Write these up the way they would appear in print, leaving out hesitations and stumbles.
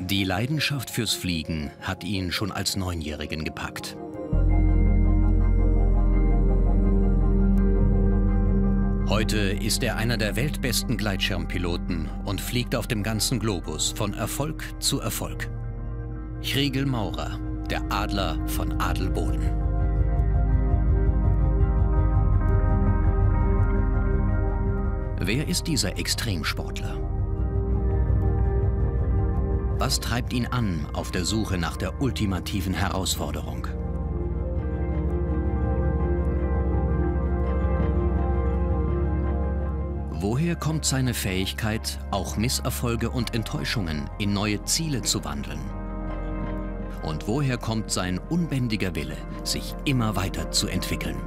Die Leidenschaft fürs Fliegen hat ihn schon als Neunjährigen gepackt. Heute ist er einer der weltbesten Gleitschirmpiloten und fliegt auf dem ganzen Globus von Erfolg zu Erfolg. Chrigel Maurer, der Adler von Adelboden. Wer ist dieser Extremsportler? Was treibt ihn an auf der Suche nach der ultimativen Herausforderung? Woher kommt seine Fähigkeit, auch Misserfolge und Enttäuschungen in neue Ziele zu wandeln? Und woher kommt sein unbändiger Wille, sich immer weiter zu entwickeln?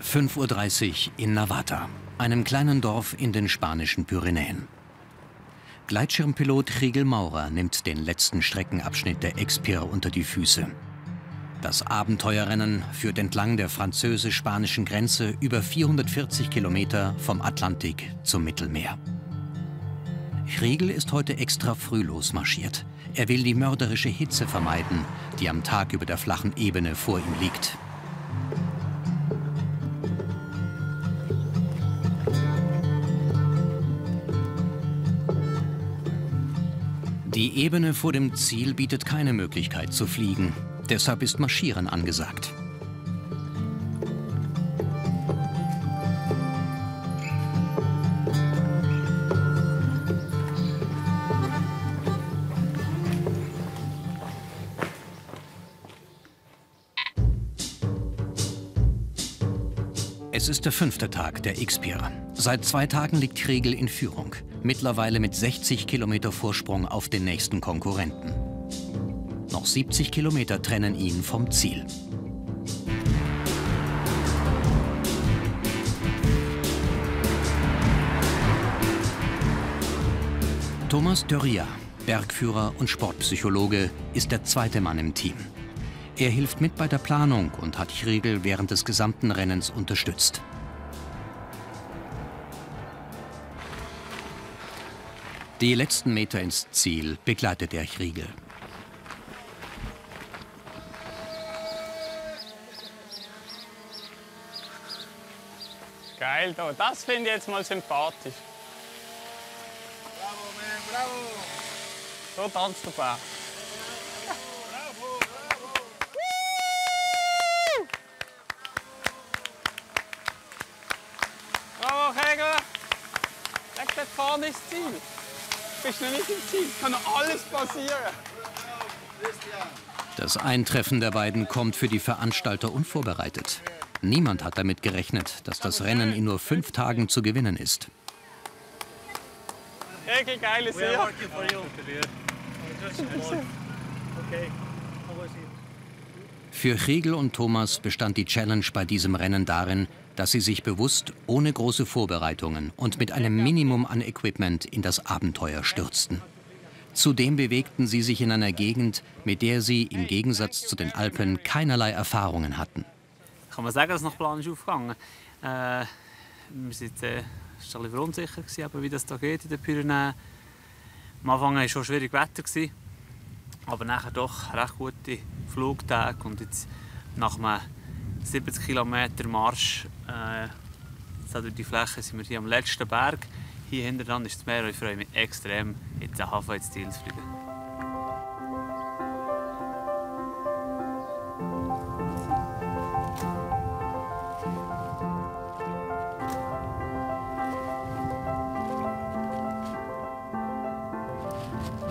(5:30 Uhr) in Navata, einem kleinen Dorf in den spanischen Pyrenäen. Gleitschirmpilot Chrigel Maurer nimmt den letzten Streckenabschnitt der Expir unter die Füße. Das Abenteuerrennen führt entlang der französisch-spanischen Grenze über 440 Kilometer vom Atlantik zum Mittelmeer. Chrigel ist heute extra früh losmarschiert. Er will die mörderische Hitze vermeiden, die am Tag über der flachen Ebene vor ihm liegt. Die Ebene vor dem Ziel bietet keine Möglichkeit zu fliegen. Deshalb ist Marschieren angesagt. Es ist der 5. Tag der Expir. Seit 2 Tagen liegt Chrigel in Führung. Mittlerweile mit 60 Kilometer Vorsprung auf den nächsten Konkurrenten. Noch 70 Kilometer trennen ihn vom Ziel. Thomas Dörria, Bergführer und Sportpsychologe, ist der zweite Mann im Team. Er hilft mit bei der Planung und hat Chrigel während des gesamten Rennens unterstützt. Die letzten Meter ins Ziel begleitet er Chrigel. Geil, das finde ich jetzt mal sympathisch. Bravo, man, bravo! So tanzt du Bär. Bravo, bravo! Bravo, Chrigel! Leg dort vorne ins Ziel. Du bist noch nicht im Ziel, kann noch alles passieren. Das Eintreffen der beiden kommt für die Veranstalter unvorbereitet. Niemand hat damit gerechnet, dass das Rennen in nur 5 Tagen zu gewinnen ist. Chrigel, geile Sieg. Für Chrigel und Thomas bestand die Challenge bei diesem Rennen darin, dass sie sich bewusst, ohne große Vorbereitungen und mit einem Minimum an Equipment in das Abenteuer stürzten. Zudem bewegten sie sich in einer Gegend, mit der sie im Gegensatz zu den Alpen keinerlei Erfahrungen hatten. Kann man sagen, dass es nach Plan ist aufgegangen. Wir waren jetzt ein bisschen verunsichert, wie das da geht in den Pyrenäen. Am Anfang war es schon schwierig Wetter, aber nachher doch recht gute Flugtage. Und jetzt nach einem 70 Kilometer Marsch durch die Fläche sind wir hier am letzten Berg. Hier hinten dran ist das Meer und ich freue mich extrem, jetzt den Hafen ins Ziel zu fliegen.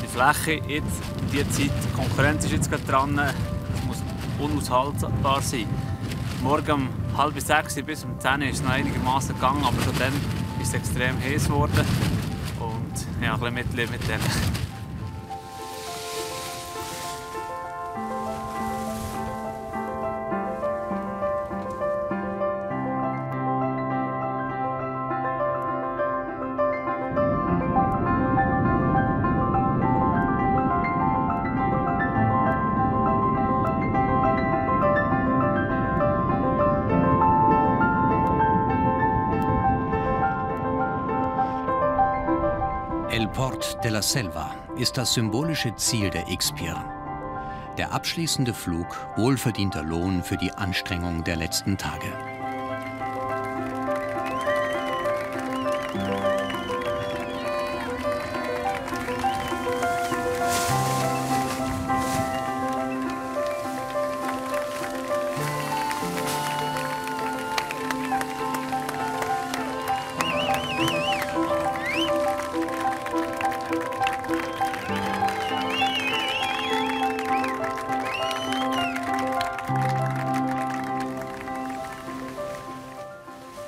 Die Fläche jetzt, in dieser Zeit, die Konkurrenz ist jetzt gerade dran, es muss unaushaltbar sein. Morgen um 5:30 bis um 10 Uhr ist es noch einigermaßen gegangen, aber schon dann ist es extrem heiß geworden. Und ja, ein bisschen Mitleid mit dem. Port de la Selva ist das symbolische Ziel der Expir. Der abschließende Flug, wohlverdienter Lohn für die Anstrengung der letzten Tage.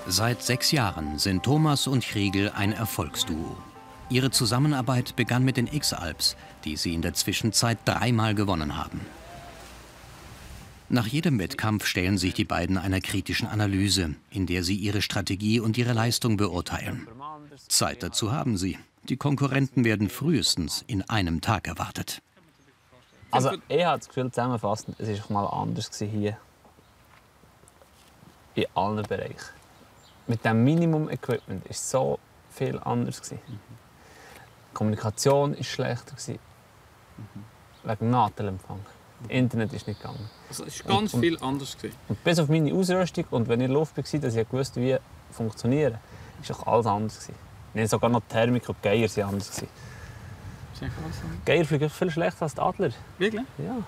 Seit 6 Jahren sind Thomas und Kriegel ein Erfolgsduo. Ihre Zusammenarbeit begann mit den X-Alps, die sie in der Zwischenzeit 3-mal gewonnen haben. Nach jedem Wettkampf stellen sich die beiden einer kritischen Analyse, in der sie ihre Strategie und ihre Leistung beurteilen. Zeit dazu haben sie. Die Konkurrenten werden frühestens in einem Tag erwartet. Also ich habe das Gefühl, zusammenfassend, es war mal anders hier. In allen Bereichen. Mit dem Minimum-Equipment war es so viel anders. Die Kommunikation war schlechter. Wegen dem Nadelempfang. Das Internet ist nicht gegangen. Also es war ganz viel anders. Und bis auf meine Ausrüstung und wenn ich in der Luft war, dass ich wusste, wie funktionieren, war auch alles anders. Sogar noch die Thermik und die Geier waren anders. Ist echt alles anders? Geier fliegen viel schlechter als die Adler. Wirklich? Ja.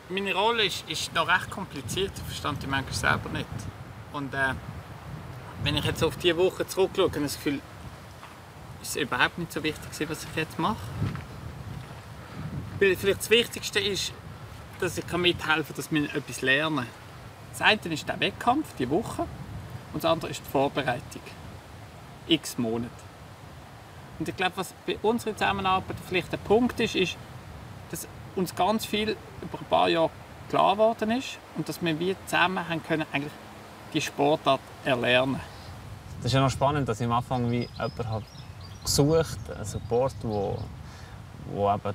Meine Rolle ist noch recht kompliziert. Das verstand ich manchmal selber nicht. Und wenn ich jetzt auf diese Woche zurückschaue, habe ich das Gefühl, ist es überhaupt nicht so wichtig, was ich jetzt mache. Weil vielleicht das Wichtigste ist, dass ich mithelfen kann, dass wir etwas lernen. Das eine ist der Wettkampf, die Woche, und das andere ist die Vorbereitung. X Monate. Und ich glaube, was bei unserer Zusammenarbeit vielleicht der Punkt ist, ist, dass uns ganz viel über ein paar Jahre klar geworden ist und dass wir zusammen haben können, eigentlich die Sportart erlernen. Es ist ja noch spannend, dass ich am Anfang wie jemanden gesucht habe, einen Support, der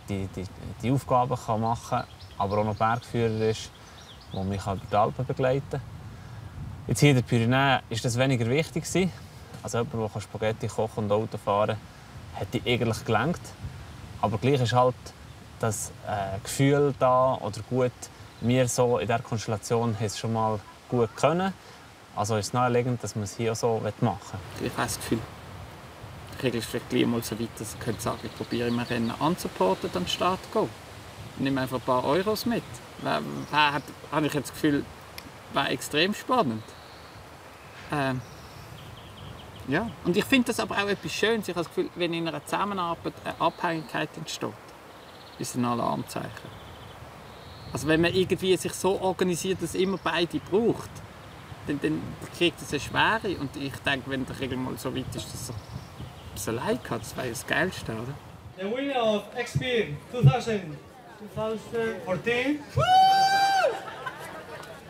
eben die Aufgaben machen kann, aber auch noch Bergführer ist, der mich über die Alpen begleiten kann. Jetzt hier in den Pyrenäen war das weniger wichtig. Also jemand, der Spaghetti kochen und Auto fahren kann, hätte eigentlich gelangt. Aber gleich ist halt das Gefühl da, oder gut, wir so in dieser Konstellation haben es schon mal gut können. Also ist es naheliegend, dass man es hier auch so machen will. Ich habe das Gefühl, Kriegel ist vielleicht gleich mal so weit, dass ich sagen könnte, ich probiere im Rennen anzupporten und an den Start zu gehen. Ich nehme einfach ein paar Euros mit. Habe ich jetzt das Gefühl, war extrem spannend. Ja. Und ich finde das aber auch etwas Schönes. Ich habe das Gefühl, wenn in einer Zusammenarbeit eine Abhängigkeit entsteht, ist es ein Alarmzeichen. Also wenn man irgendwie sich so organisiert, dass es immer beide braucht, dann kriegt es eine Schwere. Und ich denke, wenn der Kriegel mal so weit ist, dass er es allein hat, das wäre das Geilste, oder? The winner of Expir 2014,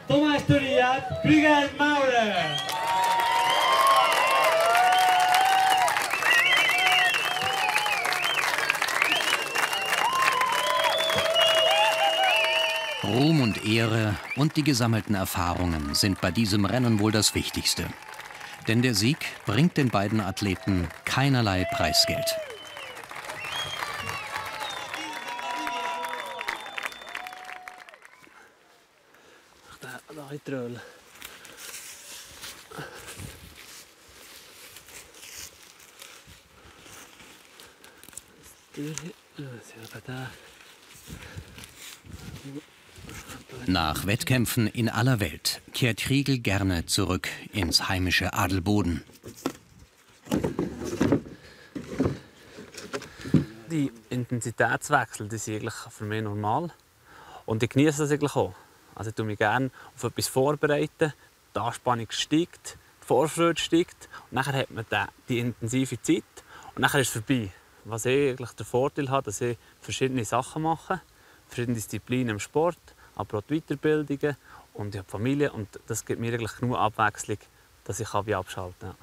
Thomas Turillat, Kriegel Maurer. Ruhm und Ehre und die gesammelten Erfahrungen sind bei diesem Rennen wohl das Wichtigste. Denn der Sieg bringt den beiden Athleten keinerlei Preisgeld. Nach Wettkämpfen in aller Welt kehrt Kriegel gerne zurück ins heimische Adelboden. Die Intensitätswechsel die sind eigentlich für mich normal. Und ich genieße das eigentlich auch. Also ich tue mich gerne auf etwas vorbereiten. Die Anspannung steigt, die Vorfreude steigt. Und dann hat man die intensive Zeit und dann ist es vorbei. Was ich eigentlich den Vorteil habe, dass ich verschiedene Sachen mache, verschiedene Disziplinen im Sport, aber auch die Weiterbildungen und ich habe Familie und das gibt mir eigentlich genug Abwechslung, dass ich abschalten kann.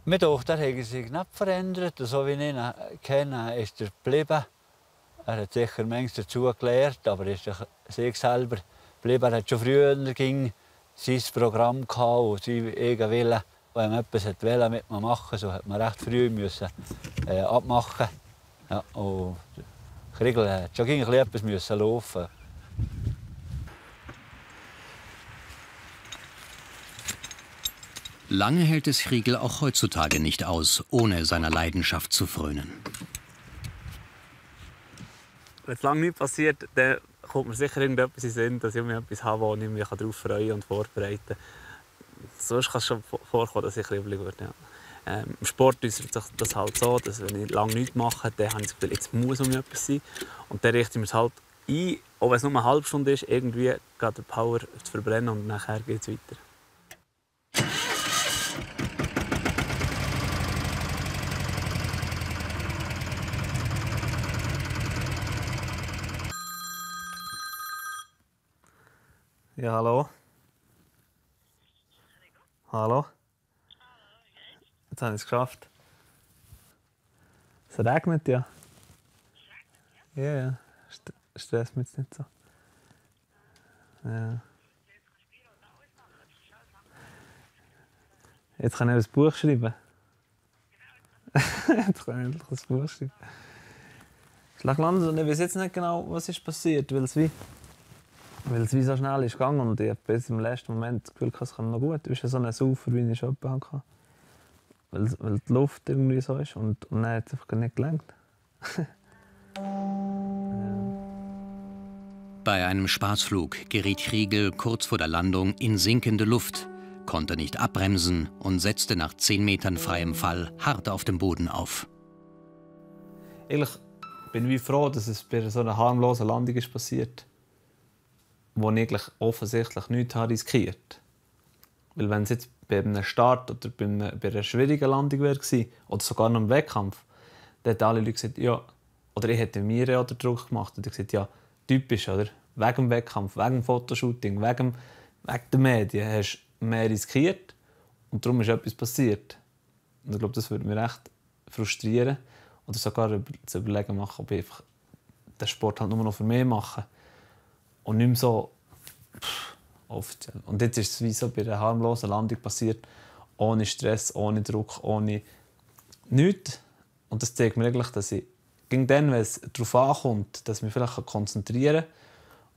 Mir denkt, er hat sich nicht verändert. So wie ich ihn kenne, ist er geblieben. Er hat sicher manches dazu gelernt, aber er ist sich selber geblieben. Er hat schon früher sein Programm gehabt und seinen eigenen Willen. wenn man etwas wollte mit mir machen, so hat man recht früh müssen, abmachen. Ja, und Kriegel hat schon etwas müssen laufen. Lange hält es Kriegel auch heutzutage nicht aus, ohne seiner Leidenschaft zu frönen. Wenn es lange nichts passiert, dann kommt mir sicher irgendetwas in den Sinn, dass ich mir etwas habe, wo ich mich darauf freuen und vorbereiten kann. Sonst kann es schon vorkommen, dass ich kribbelig werde. Ja. Im Sport äußert sich das halt so, dass wenn ich lange nichts mache, dann habe ich das Gefühl, jetzt muss um etwas sein. Und dann richte ich mir es halt ein, auch wenn es nur eine halbe Stunde ist, irgendwie geht der Power zu verbrennen und nachher geht es weiter. Ja, hallo. Hallo. Jetzt habe ich es geschafft. Es regnet ja. Ja, ja. Stresst mich jetzt nicht so. Ja. Jetzt kann ich ein Buch schreiben. Jetzt kann ich endlich ein Buch schreiben. Ich weiß jetzt nicht genau, was ist passiert, weil es wie so schnell ist gegangen und ich habe bis im letzten Moment das Gefühl, es kann noch gut. Es ist ja so ein Saufer, wie ich schon hatte. Weil die Luft irgendwie so ist und dann hat es einfach nicht gelangt. Bei einem Spaßflug geriet Kriegel kurz vor der Landung in sinkende Luft, konnte nicht abbremsen und setzte nach 10 Metern freiem Fall hart auf dem Boden auf. Eigentlich bin ich froh, dass es bei so einer harmlosen Landung ist passiert, wo ich eigentlich offensichtlich nichts riskiert habe. Weil wenn es jetzt bei einem Start oder bei einer schwierigen Landung wäre oder sogar noch im Wettkampf, dann hätten alle Leute gesagt, ja, oder ich hätte mir ja den Druck gemacht und gesagt, ja, typisch, oder? Wegen dem Wettkampf, wegen dem Fotoshooting, wegen den Medien hast du mehr riskiert und darum ist etwas passiert. Und ich glaube, das würde mich recht frustrieren oder sogar zu überlegen machen, ob ich einfach den Sport halt nur noch für mich mache. Und nicht mehr so offiziell. Und jetzt ist es wie so bei einer harmlosen Landung passiert, ohne Stress, ohne Druck, ohne nichts. Und das zeigt mir eigentlich, dass ich gegen dann, wenn es darauf ankommt, dass ich mich vielleicht konzentrieren kann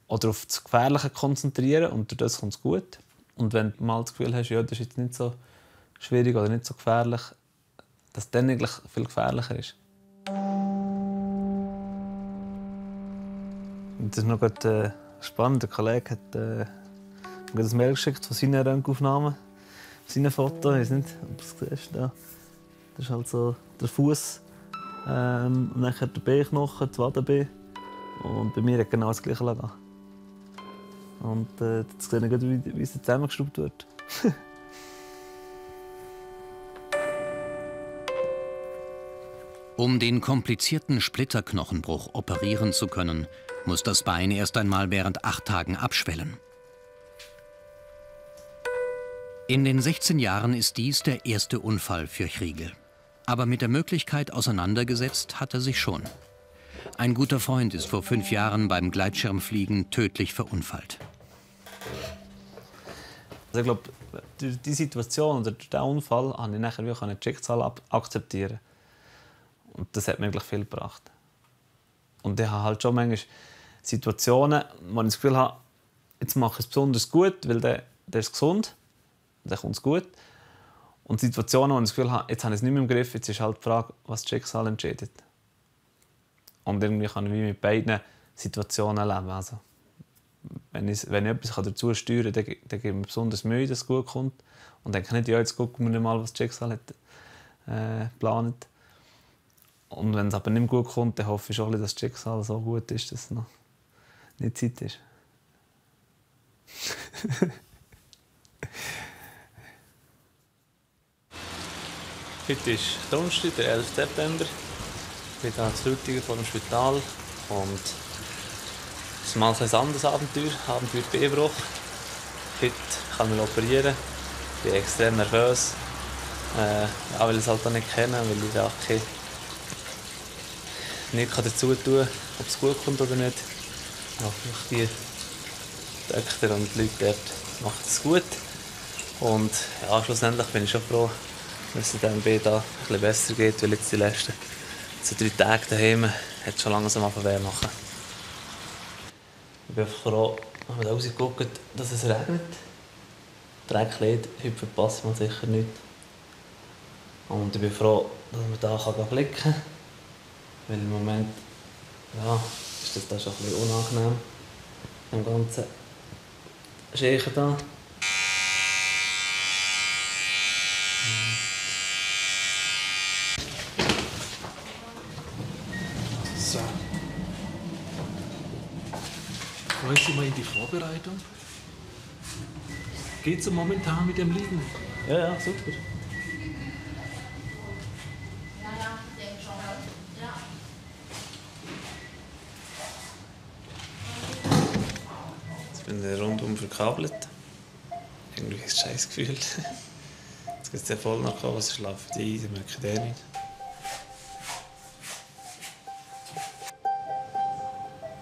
oder auf das Gefährliche konzentrieren und durch das kommt es gut. Und wenn du mal das Gefühl hast, ja, das ist jetzt nicht so schwierig oder nicht so gefährlich, dass es dann eigentlich viel gefährlicher ist. Und das ist noch gerade spannend. Der Kollege hat mir ein Mail geschickt von seinen Röntgenaufnahmen, seinen Fotos. Ich weiß nicht, ob du es siehst. Da. Das ist halt so der Fuß, und nachher der Beinknochen, das Wadenbein. Und bei mir hat genau das Gleiche gelegen. Und jetzt sehe ich, wie es zusammengeschraubt wird. Um den komplizierten Splitterknochenbruch operieren zu können, muss das Bein erst einmal während 8 Tagen abschwellen. In den 16 Jahren ist dies der erste Unfall für Kriegel. Aber mit der Möglichkeit auseinandergesetzt hat er sich schon. Ein guter Freund ist vor 5 Jahren beim Gleitschirmfliegen tödlich verunfallt. Also ich glaube, durch die Situation oder durch diesen Unfall konnte ich nachher wirklich ein Schicksal akzeptieren. Und das hat mir wirklich viel gebracht. Und ich habe halt schon manchmal Situationen, wo ich das Gefühl habe, jetzt mache ich es besonders gut, weil der ist gesund, dann kommt es gut. Und Situationen, wo ich das Gefühl habe, jetzt habe ich es nicht mehr im Griff, jetzt ist halt die Frage, was das Schicksal entscheidet. Und irgendwie kann ich mit beiden Situationen leben. Also, wenn ich etwas dazu steuern kann, dann gebe ich mir besonders Mühe, dass es gut kommt. Und denke nicht, ja, jetzt gucken wir nicht mal, was das Schicksal hat geplant. Und wenn es aber nicht mehr gut kommt, dann hoffe ich schon, dass das Schicksal so gut ist, dass es noch nicht Zeit ist. Heute ist Donnerstag, der 11. September. Ich bin hier in Frutigen vor dem Spital. Und es ist mal ein anderes Abenteuer, Abenteuer Beinbruch. Heute kann ich mich operieren. Ich bin extrem nervös. Auch weil ich es halt nicht kenne, weil ich auch nichts dazu tun kann, ob es gut kommt oder nicht. Ja, die Doktor und die Leute dort machen es gut. Und ja, schlussendlich bin ich schon froh, dass es dem B da ein bisschen besser geht, weil jetzt die letzten 3 Tage daheim hat schon langsam angefangen machen. Ich bin einfach froh, wenn man da rausguckt, dass es regnet. Dreck lädt, heute verpasst man sicher nicht. Und ich bin froh, dass man da blicken kann. Weil im Moment ja, ist das da schon ein bisschen unangenehm. Im ganzen Schächen da. So. Wollen Sie mal in die Vorbereitung? Geht's momentan mit dem Liegen? Ja, super. Jetzt bin ich rundum verkabelt. Irgendwie ist es ein scheiß Gefühl. Jetzt geht es ja voll nach Hause, schlafen die ein, merke ich den nicht.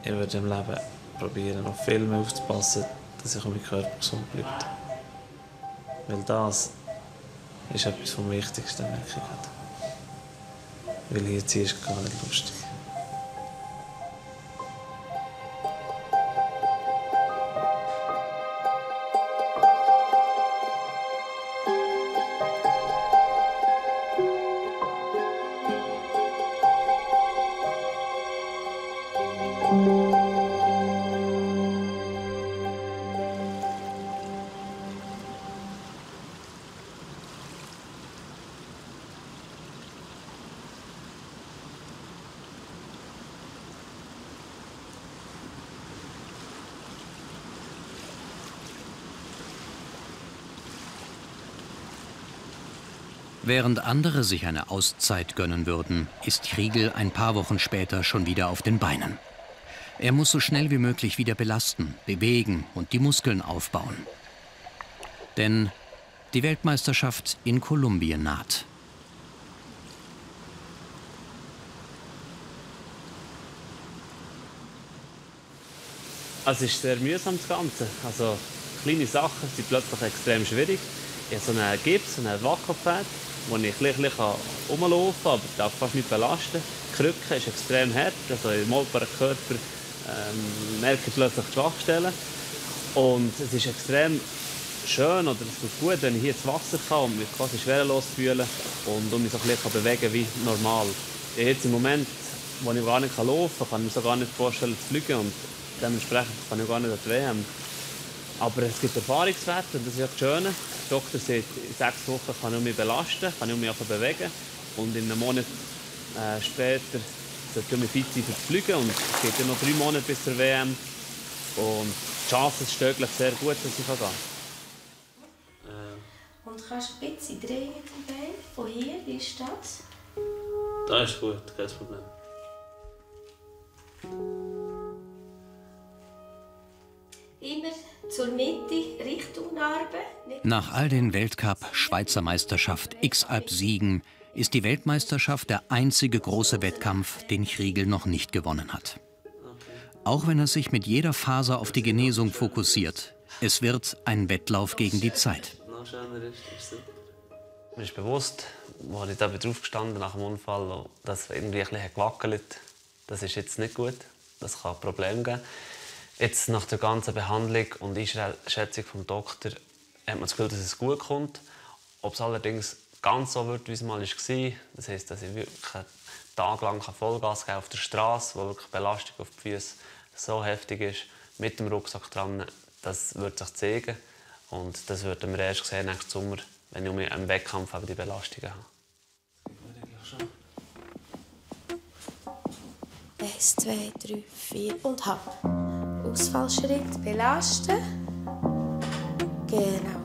Ich würde im Leben probieren, auf viel mehr aufzupassen, dass ich mein Körper gesund bleibt. Weil das ist etwas vom Wichtigsten, merke ich gerade. Weil hier ziehen ist gar nicht lustig. Während andere sich eine Auszeit gönnen würden, ist Kriegel ein paar Wochen später schon wieder auf den Beinen. Er muss so schnell wie möglich wieder belasten, bewegen und die Muskeln aufbauen. Denn die Weltmeisterschaft in Kolumbien naht. Also es ist sehr mühsam, das Ganze. Also, kleine Sachen sind plötzlich extrem schwierig. Ich habe so einen Gips, ein Wackelpferd, wo ich ein bisschen rumlaufen kann, aber ich darf fast nicht belasten. Die Krücke ist extrem hart, also im haltbaren Körper merke ich plötzlich die Schwachstellen. Und es ist extrem schön oder es tut gut, wenn ich hier ins Wasser kann und mich quasi schwerelos fühle und mich so ein bisschen bewegen kann wie normal. Jetzt im Moment, wo ich gar nicht laufen kann, kann ich mir so gar nicht vorstellen zu fliegen und dementsprechend kann ich gar nicht an die WM. Aber es gibt Erfahrungswerte und das ist ja das Schöne. Der Doktor sagt, in 6 Wochen kann ich mich belasten, kann ich mich einfach bewegen. Und in einem Monat später sollte ich mich fit sein für das Fliegen. Und es geht ja noch 3 Monate bis zur WM. Und die Chance ist wirklich sehr gut, dass ich gehen kann. Und kannst du ein bisschen drehen mit dem Bein? Von hier, wie ist das? Das ist gut, kein Problem. Immer zur Mitte, Richtung Narbe. Nach all den Weltcup, Schweizer Meisterschaft, X-Alp-Siegen ist die Weltmeisterschaft der einzige große Wettkampf, den Kriegel noch nicht gewonnen hat. Auch wenn er sich mit jeder Faser auf die Genesung fokussiert, es wird ein Wettlauf gegen die Zeit. Mir ist bewusst, als ich da drauf gestanden nach dem Unfall, dass irgendwie ein bisschen gewackelt hat. Das ist jetzt nicht gut, das kann Probleme geben. Jetzt nach der ganzen Behandlung und Einschätzung vom Doktor hat man das Gefühl, dass es gut kommt. Ob es allerdings ganz so wird, wie es mal war, das heisst, dass ich wirklich tagelang Vollgas geben kann auf der Straße, wo wirklich die Belastung auf die Füße so heftig ist, mit dem Rucksack dran, das wird sich zeigen. Und das werden wir erst sehen nächsten Sommer, wenn ich im Wettkampf die Belastungen habe. 1, 2, 3, 4 und halb. Ausfallschritt belasten. Genau.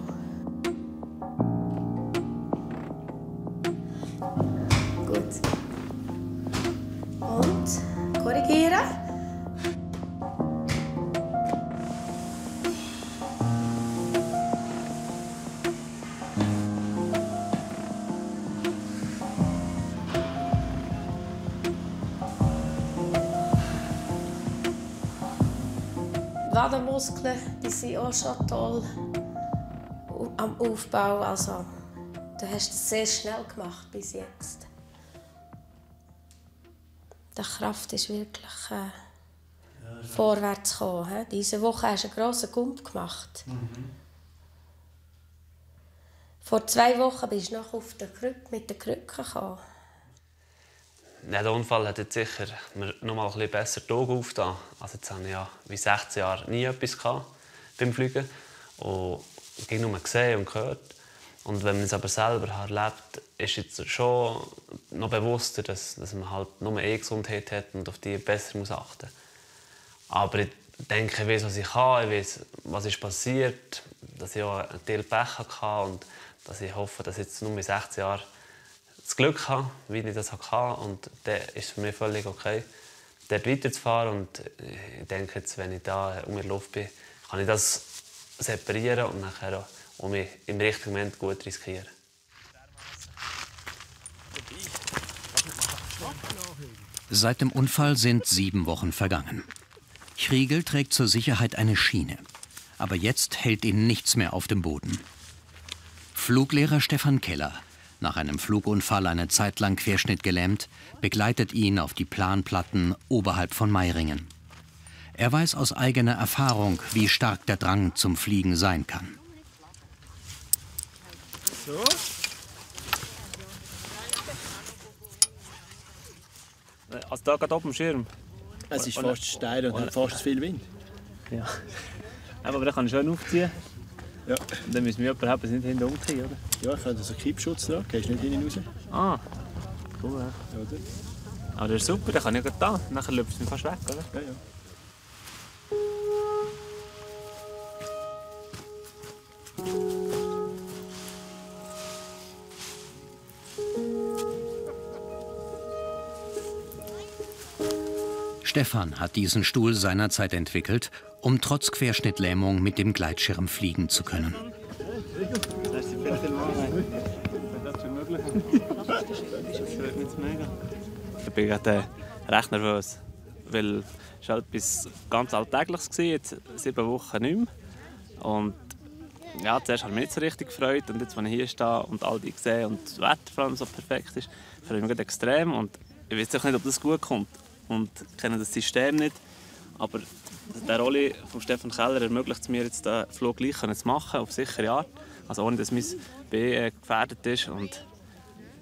Gut. Und korrigieren. Die Wadenmuskeln, die sind auch schon toll. Und am Aufbau. Also, du hast es sehr schnell gemacht bis jetzt. Die Kraft ist wirklich vorwärts gekommen. Diese Woche hast du einen grossen Gump gemacht. Vor 2 Wochen bist du noch auf der Krücke, mit der Krücke gekommen. Ja, der Unfall hat jetzt sicher mir noch mal ein bisschen besser die Augen aufgetan. Also jetzt habe ich ja wie 16 Jahre nie etwas beim Fliegen. Und ich habe nur gesehen und gehört. Und wenn man es aber selber erlebt, ist jetzt schon noch bewusster, dass man halt nur Gesundheit hat und auf die besser achten muss. Aber ich denke, ich weiß, was ich kann, ich weiß, was ist passiert, dass ich auch einen Teil Pech hatte und dass ich hoffe, dass ich jetzt nur mit 16 Jahren das Glück habe, wie ich das hatte. Und dann ist es für mich völlig okay, dort weiterzufahren. Und ich denke, jetzt, wenn ich da um die Luft bin, kann ich das separieren und nachher auch mich im richtigen Moment gut riskieren. Seit dem Unfall sind 7 Wochen vergangen. Kriegel trägt zur Sicherheit eine Schiene. Aber jetzt hält ihn nichts mehr auf dem Boden. Fluglehrer Stefan Keller, nach einem Flugunfall eine Zeit lang querschnittgelähmt, begleitet ihn auf die Planplatten oberhalb von Meiringen. Er weiß aus eigener Erfahrung, wie stark der Drang zum Fliegen sein kann. So. Also da gerade oben am Schirm. Es ist fast steil und hat fast zu viel Wind. Ja. Aber dann kann ich schön aufziehen. Ja. Und dann müssen wir jemanden haben, nicht hinten umziehen, oder? Ja, ich habe so einen Kippschutz da. Gehst nicht hinten raus. Ah, cool. Ja. Ja, oder? Aber das ist super, dann kann ich gerade da. Nachher läuft es mir fast weg, oder? Ja, ja. Stefan hat diesen Stuhl seinerzeit entwickelt, um trotz Querschnittlähmung mit dem Gleitschirm fliegen zu können. Ich bin gerade recht nervös, weil es war etwas ganz Alltägliches, jetzt 7 Wochen nicht mehr. Und ja, zuerst habe ich mich nicht so richtig gefreut und jetzt, als ich hier stehe und all die sehe und das Wetter vor allem so perfekt ist, freue ich mich extrem und ich weiß auch nicht, ob das gut kommt. Und ich kenne das System nicht, aber der Rolle von Stefan Keller ermöglicht es mir jetzt, den Flug gleich zu machen, auf sichere Art, also ohne dass mein Bein gefährdet ist. Und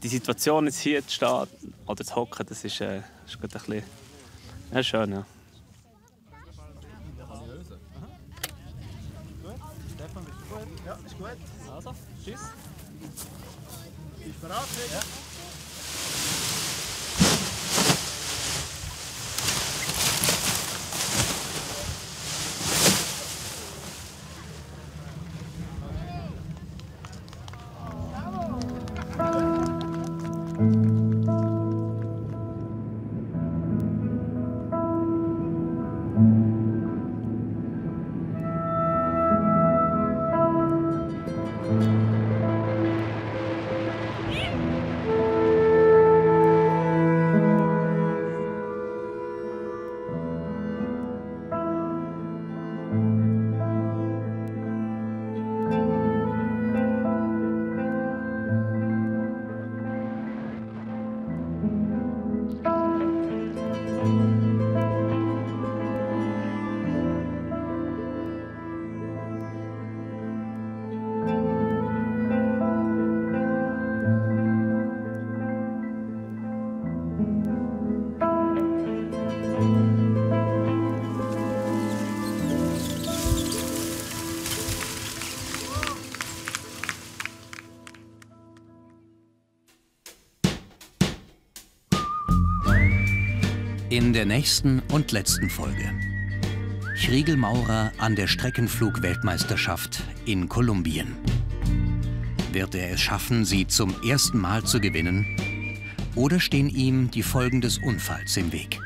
die Situation jetzt hier zu stehen oder zu hocken, das ist gerade ein bisschen schön. Ja. Stefan, bist du gut? Ja, ist gut. Also, tschüss. Bist du bereit? Ja. In der nächsten und letzten Folge. Kriegel Maurer an der Streckenflug-Weltmeisterschaft in Kolumbien. Wird er es schaffen, sie zum ersten Mal zu gewinnen? Oder stehen ihm die Folgen des Unfalls im Weg?